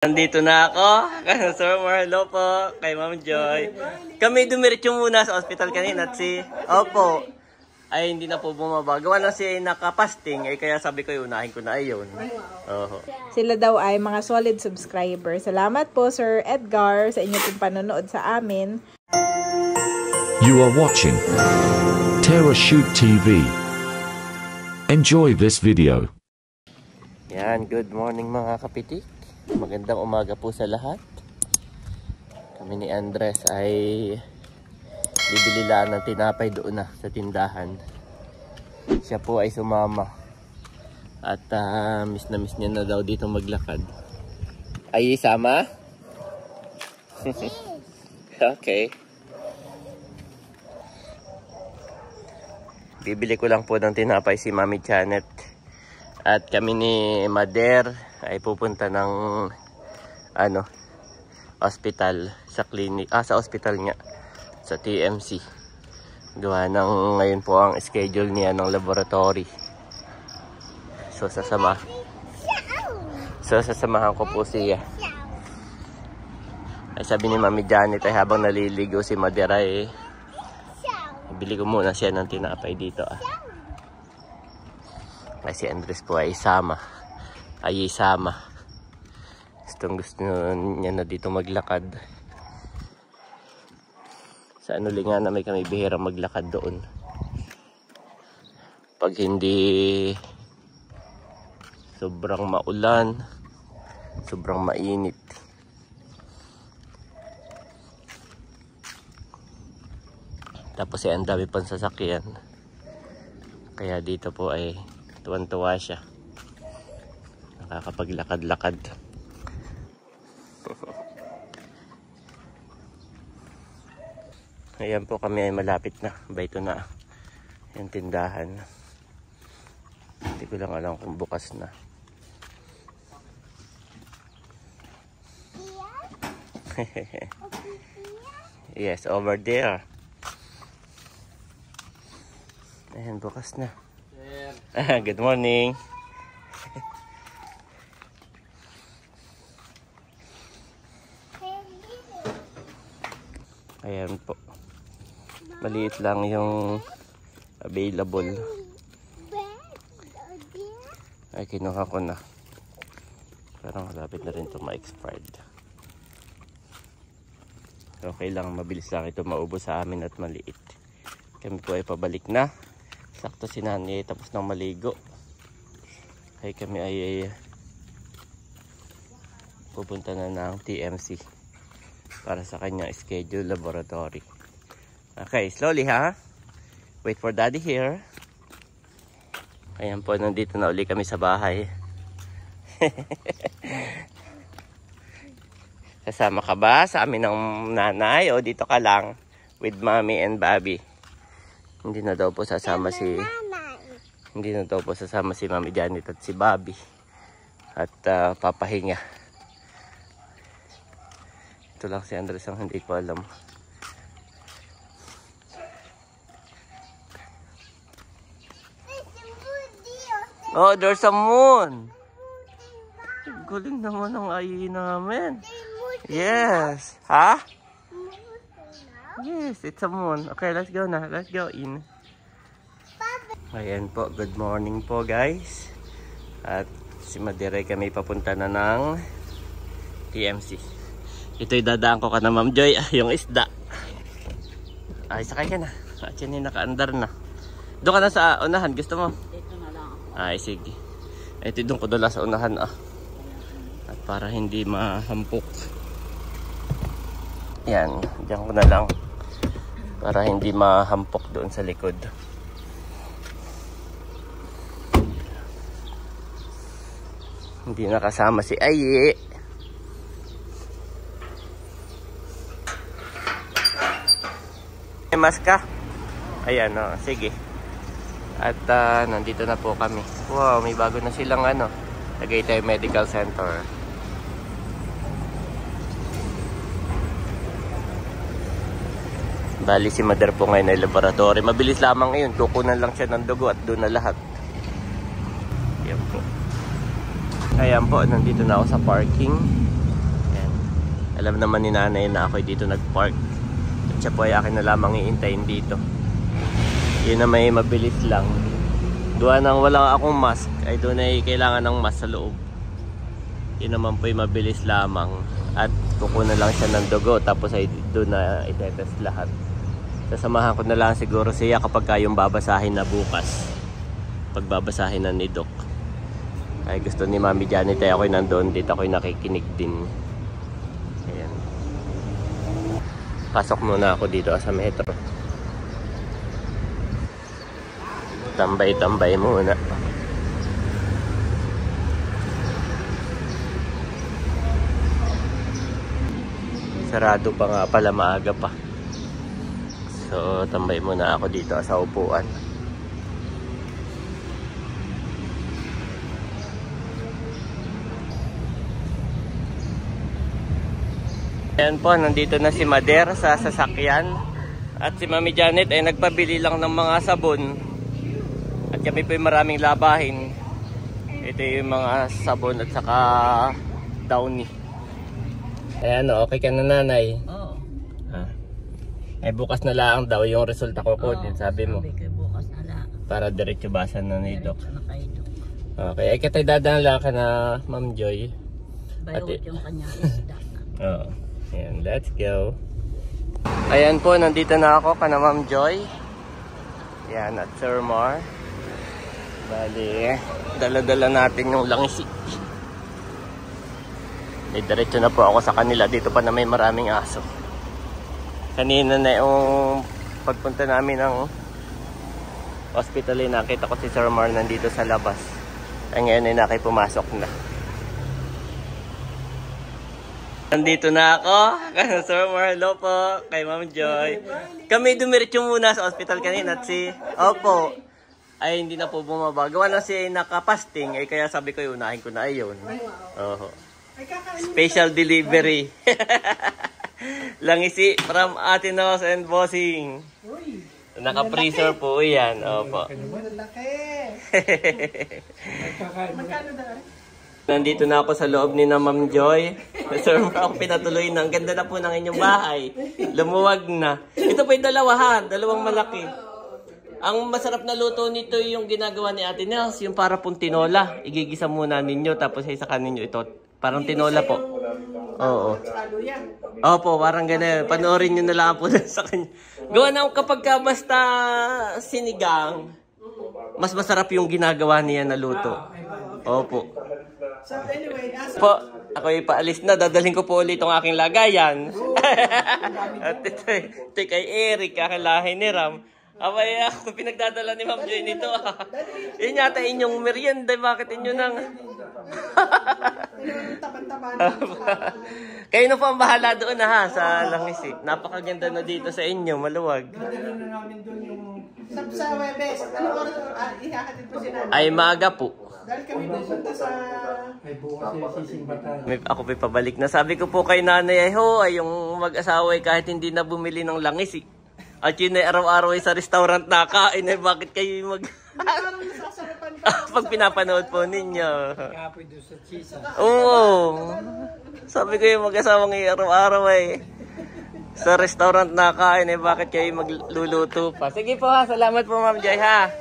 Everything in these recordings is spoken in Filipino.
Nandito na ako. Sir Marlo po. Kay Ma'am Joy. Kami dumiretso muna sa ospital kanina at Opo. Ay hindi na po bumaba. Gawa na si nakapasting. Eh kaya sabi ko unahin ko na ayun. Sila daw ay mga solid subscriber. Salamat po Sir Edgar sa inyong panonood sa amin. You are watching Terra Shoot TV. Enjoy this video. Yan, good morning mga kapitik. Magandang umaga po sa lahat. Kami ni Andres ay bibili lang ng tinapay doon na sa tindahan. Siya po ay sumama. At miss na miss niya na daw dito maglakad. Ay isama? Okay. Bibili ko lang po ng tinapay si Mami Janet. At kami ni Mader ay pupunta ng hospital sa clinic, sa hospital niya sa TMC. Gawa ng ngayon po ang schedule niya ng laboratory. So sasamahan ko po siya. Ay sabi ni Mami Janet ay habang naliligo si Mader ay bili ko muna siya ng tinapay dito Ay si Andres po ay isama. Gusto niya na dito maglakad. Sa Anulingan na may kami bihirang maglakad doon. Pag hindi sobrang maulan, sobrang mainit. Tapos ang dami pang sasakyan. Kaya dito po ay tuwan-tuwa siya. Nakakapaglakad-lakad. Ayan po kami ay malapit na. Ito na yung tindahan. Hindi ko lang alam kung bukas na. Yes, over there. Ayan, bukas na. Good morning. Ayan po. Maliit lang yung available. Ay, kinuha ko na. Parang malapit na rin ito ma-expired. Okay lang, mabilis lang ito maubos sa amin at maliit. Kami po ay pabalik na. Sakto si Nani tapos nang maligo. Ay kami ay pupunta na ng TMC para sa kanyang schedule laboratory. Okay, slowly ha. Wait for daddy here. Ayan po, nandito na uli kami sa bahay. Kasama ka ba sa amin ng nanay o dito ka lang with mommy and Bobby? Hindi na daw po sasama si Mami Janet at si Bobby. At papahinga. Ito lang si Andres ang hindi ko alam. Oh, there's a moon. Galing naman ang AI namin. Yes. Ha? Yes, it's a moon. Okay, let's go na. Let's go in. Ayan po, good morning po guys. At si Madire kami papunta na ng TMC. Ito'y dadaan ko ka na Ma'am Joy, yung isda. Ay, sakay ka na. At yan yung nakaandar na. Doon ka na sa unahan, gusto mo? Ito na lang. Ay, sige. Ito doon ko dala sa unahan At para hindi mahampok. Yan, diyan ko na lang. Para hindi mahampok doon sa likod. Hindi nakasama si Aye. May mask ka? Ayan o, sige. At nandito na po kami. Wow, may bago na silang Tagaytay Medical Center. Bali si Mother po ngayon ay laboratory. Mabilis lamang ngayon. Kukunan lang siya ng dugo at doon na lahat. Yan po. Ayan po, nandito na ako sa parking. Alam naman ni nanay na ako dito nag-park. At siya po ay akin na lamang iintayin dito. Yun na may mabilis lang. Doon nang wala akong mask, ay doon ay kailangan ng mask sa loob. Yun naman po ay mabilis lamang. At kukunan lang siya ng dugo, tapos ay doon na itetest lahat. Sasamahan ko na lang siguro siya kapag kayong babasahin na bukas. Pagbabasahin na ni Doc. Ay gusto ni Mami Janet ay ako'y nandoon dito, ako'y nakikinig din. Ayan. Pasok muna ako dito sa metro. Tambay-tambay muna. Sarado pa nga pala, maaga pa. So tambay muna ako dito sa upuan. Ayan po, nandito na si Mader sa sasakyan. At si Mami Janet ay nagpabili lang ng mga sabon. At kami po yung maraming labahin. Ito yung mga sabon at saka Downy. Ayan o, okay ka na nanay? Oo. Ay bukas na lang daw yung resulta ko po din, sabi mo. Sabi ko bukas na lang. Para diretso basan na ni Doc. Diretso na kay Doc. Okay, ay katay dadaan lang ka na Ma'am Joy. Bayot yung kanyang isda. Oo. Ayan, let's go. Ayan po, nandito na ako ka na Ma'am Joy. Ayan, at Sir Mar. Bali, dala-dala natin yung langisi. May diretso na po ako sa kanila. Dito pa na may maraming aso. Kanina na yung pagpunta namin ng hospital, nakita ko si Sir Mar nandito sa labas. Ay ngayon ay nakipumasok na. Nandito na ako. Sir Mar, hello po. Kay Ma'am Joy. Kami dumiretso muna sa hospital kanina at si... Opo. Ay hindi na po bumaba. Gawa na siya nakapasting. Eh kaya sabi ko unahin ko na ayun. Oho. Special delivery. Langisi from Atinos and Bossing. Naka-freezer po yan. Opo. Nandito na ako sa loob ni na Ma'am Joy. Sir, ako pinatuloy na. Ang ganda na po ng inyong bahay. Lumuwag na. Ito po yung dalawang malaki. Ang masarap na luto nito yung ginagawa ni Ate Nels, yung para pong tinola. Igigisa muna ninyo, tapos isa kaninyo ito. Parang tinola po. Oo. Opo, parang gano'n. Panoorin nyo na lang po sa kanya. Gawa na kapag ka basta sinigang, mas masarap yung ginagawa niya na luto. Opo. So anyway, po, ako ipaalis na. Dadalhin ko po ulit itong aking lagayan. At ito kay Eric, kakalahin ni Ram. Abay, ako pinagdadala ni Ma'am Joy nito. Yun yata inyong merienda. Bakit inyo nang... Kayo na po ang bahala doon ha, sa langisi. Napakaganda na dito sa inyo, maluwag. sa Webes, anong oras ihahatid po si Nanay? Ay, maaga po. Dahil kami pupunta sa... Ay bukas yung sisimbatan. Ako pa pabalik na. Sabi ko po kay nanay ay yung mag-asawa ay kahit hindi na bumili ng langis at yun ay araw-araw ay sa restaurant nakain ay bakit kayo mag... Parang nasasarapan pa. Pag pinapanood po ninyo. Kapoy doon sa chisa. Oo. Sabi ko yung mag-asawang araw-araw ay sa restaurant nakain ay bakit kayo magluluto pa. Sige po ha. Salamat po Ma'am Joy ha.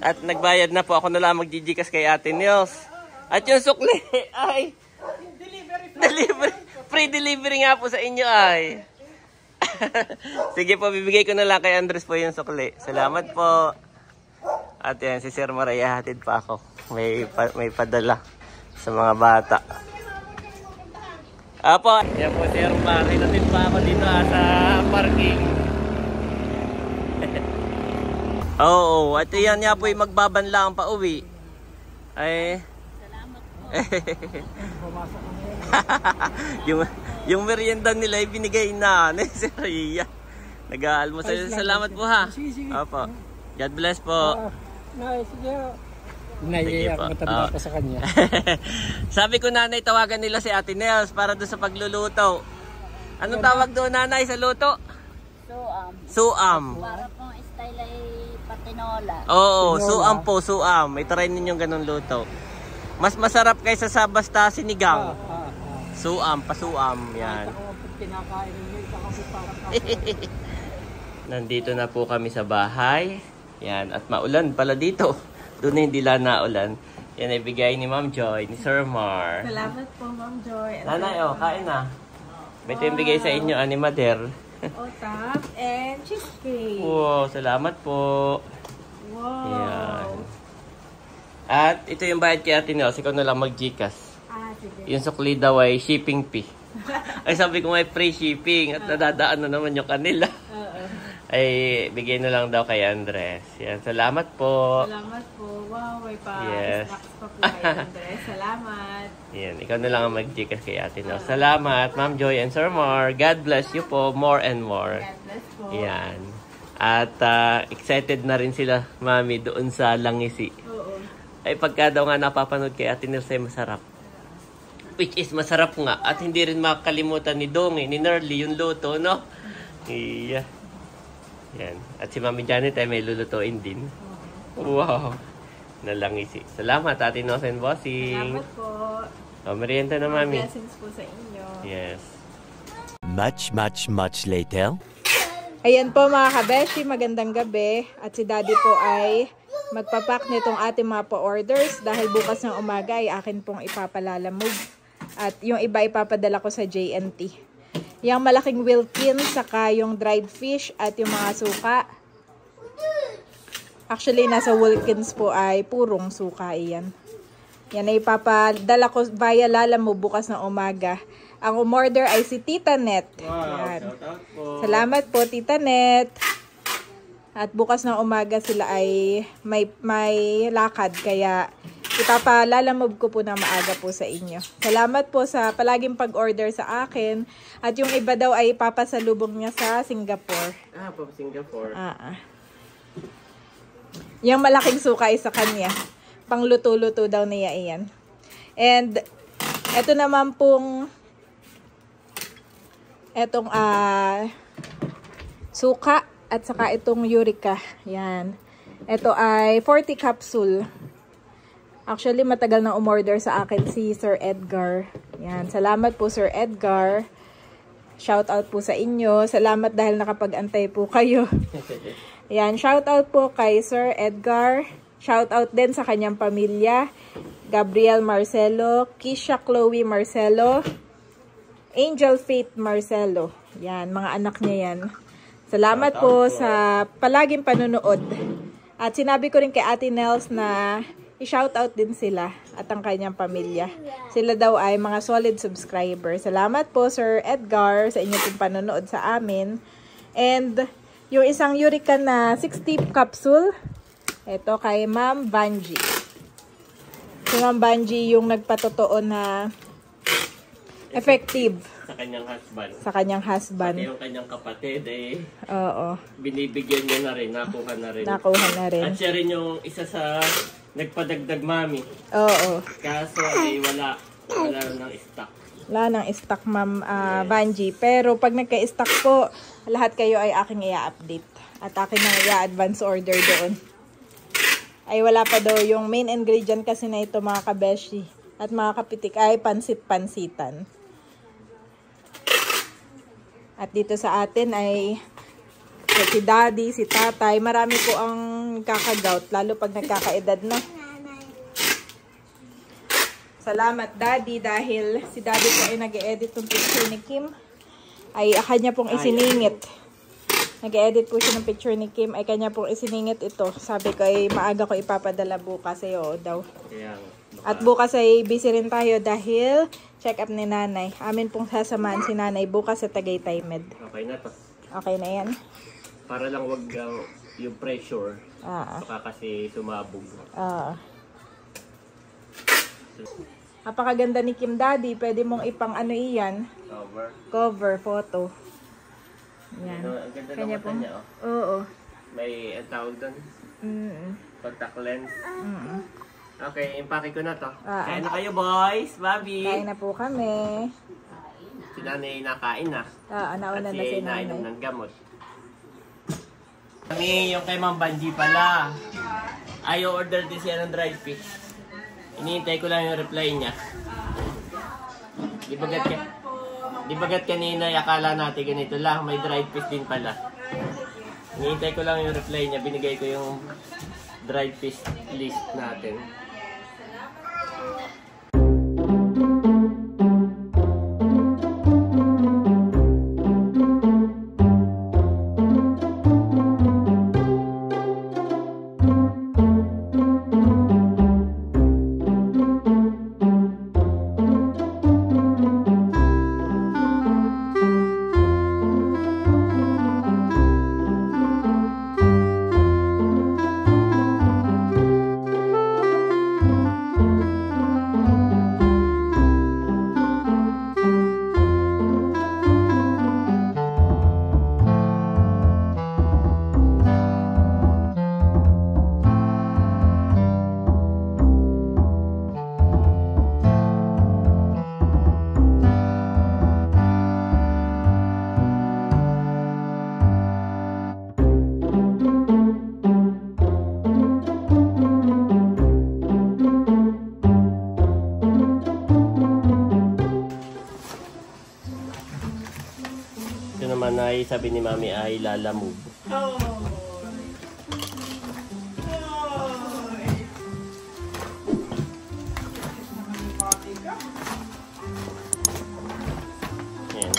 At nagbayad na po. Ako na lang mag-gigikas kay Ate Nels. At yung sukli ay... Delivery. Free delivery nga po sa inyo ay. Sige po, bibigay ko na lang kay Andres po yung sukli. Salamat po. At yan, si Sir Maray, hatid pa ako. May padala sa mga bata. Apo, yan po Sir Maray. Hatid pa ako dito sa parking. Oo, at yan nga po yung magbaban lang pa uwi. Ay... yung merienda nila ay binigay na ni Sir Ria. Nag-aalmusal. Salamat po ha. Opo. God bless po. Naiiyak matanda pa sa kanya. Sabi ko nanay, tawagan nila si Ate Nels para doon sa pagluluto. Anong tawag doon nanay sa luto? Suam. Para pong style ay patinola. Oo, suam po, suam. May try ninyong ganun luto. Mas masarap kaysa sa basta sinigang. Suam, pasuam. Yan. Ako pag kinakain mo, kasi parang Nandito na po kami sa bahay. Yan. At maulan pala dito. Doon na hindi lang naulan. Yan ay bigay ni Ma'am Joy, ni Sir Mar. Salamat po, Ma'am Joy. Nanay, kain na. Ito yung bigay sa inyo, Animader. Otap and cheesecake. Wow, salamat po. Wow. Yan. At ito yung bayad kay Ate Nels. Ikaw na lang mag-Gcash. Sige. Yung sukli daw ay shipping fee. Ay sabi ko may free shipping at nadadaan na naman yung kanila. Ay bigay na lang daw kay Andres. Yan, salamat po. Salamat po. Wow, may Yes. snacks pa po kay Andres. Salamat. Yan, ikaw na lang ang mag-Gcash kay Ate Nels. Salamat, Ma'am Joy and Sir Mar. God bless you po more and more. God bless po. Yan. At excited na rin sila, Mami, doon sa Langisi. Oo. Ay pagka daw nga napapanood kay Ate Nels ay masarap. Which is masarap nga. At hindi rin makakalimutan ni Dongi, ni Nerly, yung luto, no? Iya. Yan. At si Mami Janet ay may lulutuin din. Wow. Nalangisi. Salamat, Ate Nels and Bossing. Salamat po. Merienda na, Mami. Blessings po sa inyo. Yes. Much later. Ayan po mga kabeshi, magandang gabi. At si Daddy po ay magpapak nitong ating mga pa-orders dahil bukas ng umaga ay akin pong ipapalalamog. At yung iba ipapadala ko sa JNT. Yung malaking Wilkins, saka yung dried fish at yung mga suka. Actually, nasa Wilkins po ay purong suka iyan. Yan ay ipapadala ko via Lalamove bukas ng umaga. Ang umorder ay si Tita Net. Wow, Yan. shout out po. Salamat po, Tita Net. At bukas ng umaga sila ay may lakad, kaya ipapalalamove ko po na maaga po sa inyo. Salamat po sa palaging pag-order sa akin. At yung iba daw ay ipapasalubong niya sa Singapore. From Singapore. Yung malaking suka ay sa kanya. Pangluto-luto daw niya iyan. And eto naman pong etong suka at saka itong Eureka. Yan. Ito ay 40 capsule. Actually, matagal na umorder sa akin si Sir Edgar. Yan. Salamat po, Sir Edgar. Shout out po sa inyo. Salamat dahil nakapag-antay po kayo. Yan. Shout out po kay Sir Edgar. Shout out din sa kanyang pamilya. Gabriel Marcelo, Kisha Chloe Marcelo, Angel Faith Marcelo. Yan, mga anak niya yan. Salamat po sa palaging panonood. At sinabi ko rin kay Ate Nels na i-shoutout din sila at ang kanyang pamilya. Sila daw ay mga solid subscriber. Salamat po, Sir Edgar, sa inyo pong panonood sa amin. And yung isang Eureka na 60 capsule, ito kay Ma'am Banji. Si Ma'am Banji yung nagpatotoo na effective Sa kanyang husband. sa kanyang husband. Pati yung kanyang kapatid Oo. binibigyan niya na rin, nakuha na rin. Nakuha na rin. At siya rin yung isa sa nagpadagdag, Mami. Oo. Kaso ay wala ng stock. Wala nang stock, Ma'am Banji. Pero pag nagka-stock po, lahat kayo ay aking i-update. At aking nang i-advance order doon. Ay wala pa daw yung main ingredient kasi na ito, mga kabeshi. At mga kapitik ay pansit-pansitan. At dito sa atin ay si Daddy, si Tatay. Marami po ang kakagout, lalo pag nagkakaedad na. Salamat, Daddy, dahil si Daddy po ay nag-edit ng picture ni Kim. Ay kanya pong isiningit. Nag-edit po siya ng picture ni Kim. Ay kanya pong isiningit ito. Sabi ko ay maaga ko ipapadala bukas. Ay oo daw. At bukas ay busy rin tayo dahil check up ni Nanay. Amin pong sasamahan si Nanay bukas sa Tagaytay Med. Okay na to. Okay na yan. Para lang wag yung pressure. Baka kasi sumabog. Napakaganda ni Kim, Daddy. Pwede mong ipang ano iyan. Cover photo. Yan. Ang ganda ng Kanya mata po. niya, oh. Oo. May tawag doon. Contact lens. Okay, impake ko na to. Kain na kayo, boys. Bobby. Kain na po kami. Si Nanay nakain na. Nauna na si Kasi nainom Nanay. ng gamot. Kami, yung kay Ma'am Banji pala. Ayaw order din siya ng dried fish. Iniintay ko lang yung reply niya. Di bagat kanina, akala natin ganito lang. May dried fish din pala. Hinihintay ko lang yung reply niya. Binigay ko yung dried fish list natin. Ito naman ay sabi ni Mami ay lalamove. Ayan.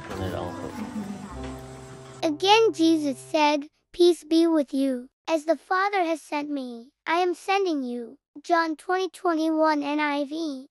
Ito na lang po. Again Jesus said, "Peace be with you. As the Father has sent me, I am sending you." John 20:21 NIV.